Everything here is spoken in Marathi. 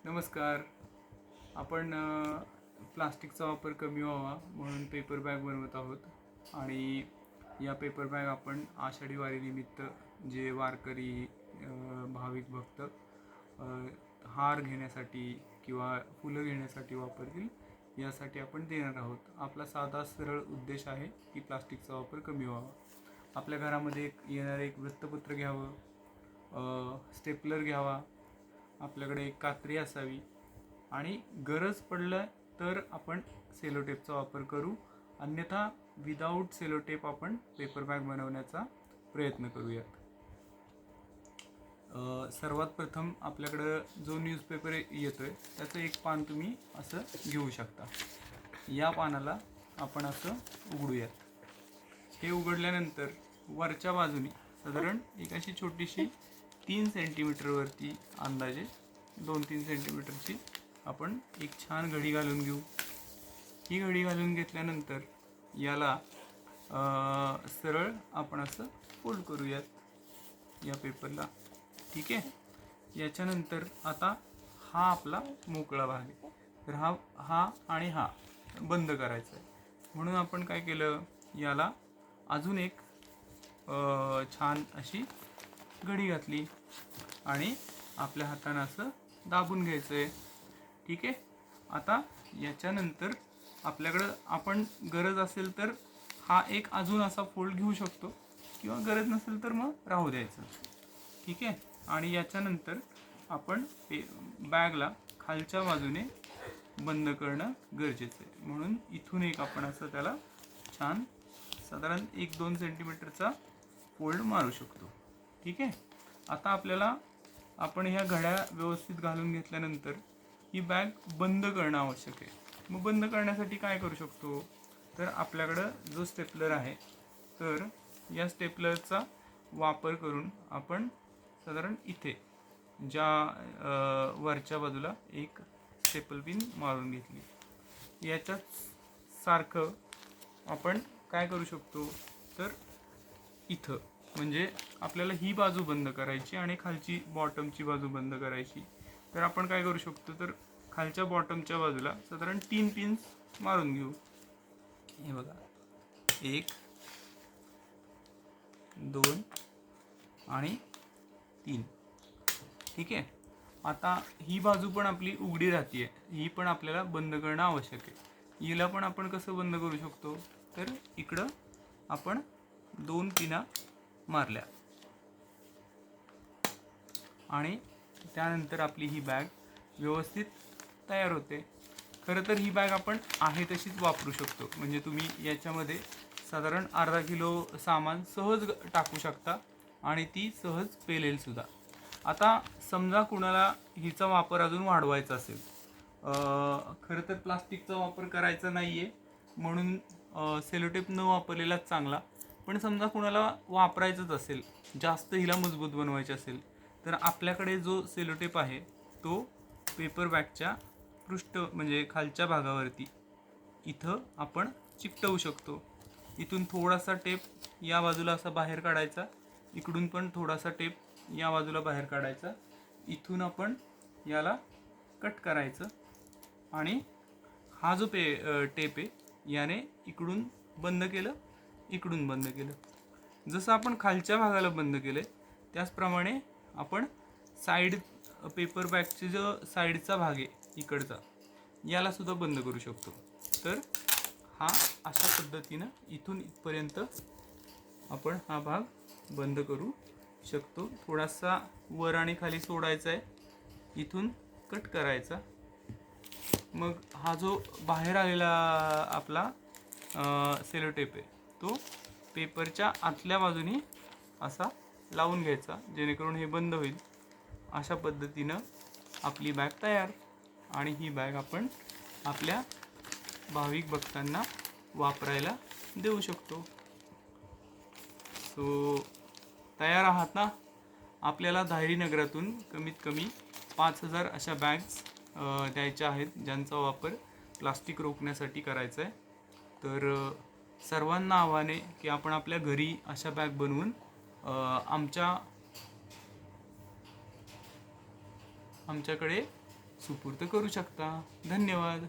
नमस्कार. आपण प्लास्टिकचा वापर कमी व्हावा म्हणून पेपर बॅग बनवत आहोत आणि या पेपर बॅग आपण आषाढी वारीनिमित्त जे वारकरी भाविक भक्त हार घेण्यासाठी किंवा फुलं घेण्यासाठी वापरतील यासाठी आपण देणार आहोत. आपला साधा सरळ उद्देश आहे की प्लास्टिकचा वापर कमी व्हावा. आपल्या घरामध्ये येणारे एक वृत्तपत्र घ्यावं, स्टेपलर घ्यावा, आपल्याकडे एक कात्री असावी आणि गरज पडलं तर आपण सेलोटेपचा वापर करू, अन्यथा विदाऊट सेलोटेप आपण पेपर बॅग बनवण्याचा प्रयत्न करूयात. सर्वात प्रथम आपल्याकडं जो न्यूजपेपर येतोय त्याचं एक पान तुम्ही असं घेऊ शकता. या पानाला आपण असं उघडूयात. हे उघडल्यानंतर वरच्या बाजूने साधारण एक अशी छोटीशी 3 सेंटीमीटरवरती अंदाजे 2-3 सेंटीमीटरची आपण एक छान घडी घालून घेऊ. ही घडी घालून घेतल्यानंतर याला सरळ आपण असं फोल्ड करूयात या पेपरला. ठीक आहे. याच्यानंतर आता हा आपला मोकळा भाग आहे, तर हा आणि हा बंद करायचा आहे. म्हणून आपण काय केलं, याला अजून एक छान अशी घडी घातली आणि आपल्या हातानं असं दाबून घ्यायचं आहे. ठीक आहे. आता याच्यानंतर आपल्याकडं आपण गरज असेल तर हा एक अजून असा फोल्ड घेऊ शकतो किंवा गरज नसेल तर मग राहू द्यायचं. ठीक आहे. आणि याच्यानंतर आपण बॅगला खालच्या बाजूने बंद करणं गरजेचं आहे. म्हणून इथून एक आपण असं त्याला छान साधारण 1-2 सेंटीमीटरचा फोल्ड मारू शकतो. ठीक आहे. आता आपल्याला आपण ह्या घड्या व्यवस्थित घालून घेतल्यानंतर ही बॅग बंद करणं आवश्यक आहे. मग बंद करण्यासाठी काय करू शकतो, तर आपल्याकडं जो स्टेपलर आहे तर या स्टेपलरचा वापर करून आपण साधारण इथे ज्या वरच्या बाजूला एक स्टेपल पिन मारून घेतली. याच्याच सारखं आपण काय करू शकतो, तर इथं म्हणजे आपल्याला ही बाजू बंद करायची आणि खालची बॉटमची बाजू बंद करायची. तर आपण काय करू शकतो, तर खालच्या बॉटमच्या बाजूला साधारण 3 पिन्स मारून घेऊ. हे बघा, 1, 2 आणि 3. ठीक आहे. आता ही बाजू पण आपली उघडी राहते, ही पण आपल्याला बंद करणं आवश्यक आहे. हिला पण आपण कसं बंद करू शकतो, तर इकडं आपण 2 पिना मारल्या आणि त्यानंतर आपली ही बॅग व्यवस्थित तयार होते. खरं तर ही बॅग आपण आहे तशीच वापरू शकतो. म्हणजे तुम्ही याच्यामध्ये साधारण अर्धा किलो सामान सहज टाकू शकता आणि ती सहज पेलेल सुद्धा. आता समजा कुणाला हिचा वापर अजून वाढवायचा असेल, खरं तर प्लास्टिकचा वापर करायचा नाही आहे म्हणून सेलोटेप न वापरलेलाच चांगला. पण समजा कुणाला वापरायचंच असेल, जास्त हिला मजबूत बनवायची असेल, तर आपल्याकडे जो सेलोटेप आहे तो पेपर बॅगच्या म्हणजे खालच्या भागावरती इथं आपण चिकटवू शकतो. इथून थोडासा टेप या बाजूला असा बाहेर काढायचा, इकडून पण थोडासा टेप या बाजूला बाहेर काढायचा, इथून आपण याला कट करायचं आणि हा जो टेप आहे याने इकडून बंद केलं, इकडून बंद केलं. जसं आपण खालच्या भागाला बंद केलं त्याचप्रमाणे आपण साईड पेपर बॅगचे जो साईडचा भाग आहे इकडचा याला सुद्धा बंद करू शकतो. तर हा अशा पद्धतीनं इथून इथपर्यंत आपण हा भाग बंद करू शकतो. थोडासा वर आणि खाली सोडायचा आहे, इथून कट करायचा. मग हा जो बाहेर आलेला आपला सेलोटेप आहे तो पेपरच्या आतल्या बाजूने असा लावून घ्यायचा, जेणेकरून हे बंद होईल. अशा पद्धतीनं आपली बॅग तयार. आणि ही बॅग आपण आपल्या भाविक भक्तांना वापरायला देऊ शकतो. सो तयार आहात ना? आपल्याला धायरीनगरातून कमीत कमी 5,000 अशा बॅग्स द्यायच्या आहेत, ज्यांचा वापर प्लास्टिक रोखण्यासाठी करायचा आहे. तर सर्वांना आव्हान आहे की आपण आपल्या घरी अशा बॅग बनवून आमच्याकडे सुपूर्द करू शकता. धन्यवाद.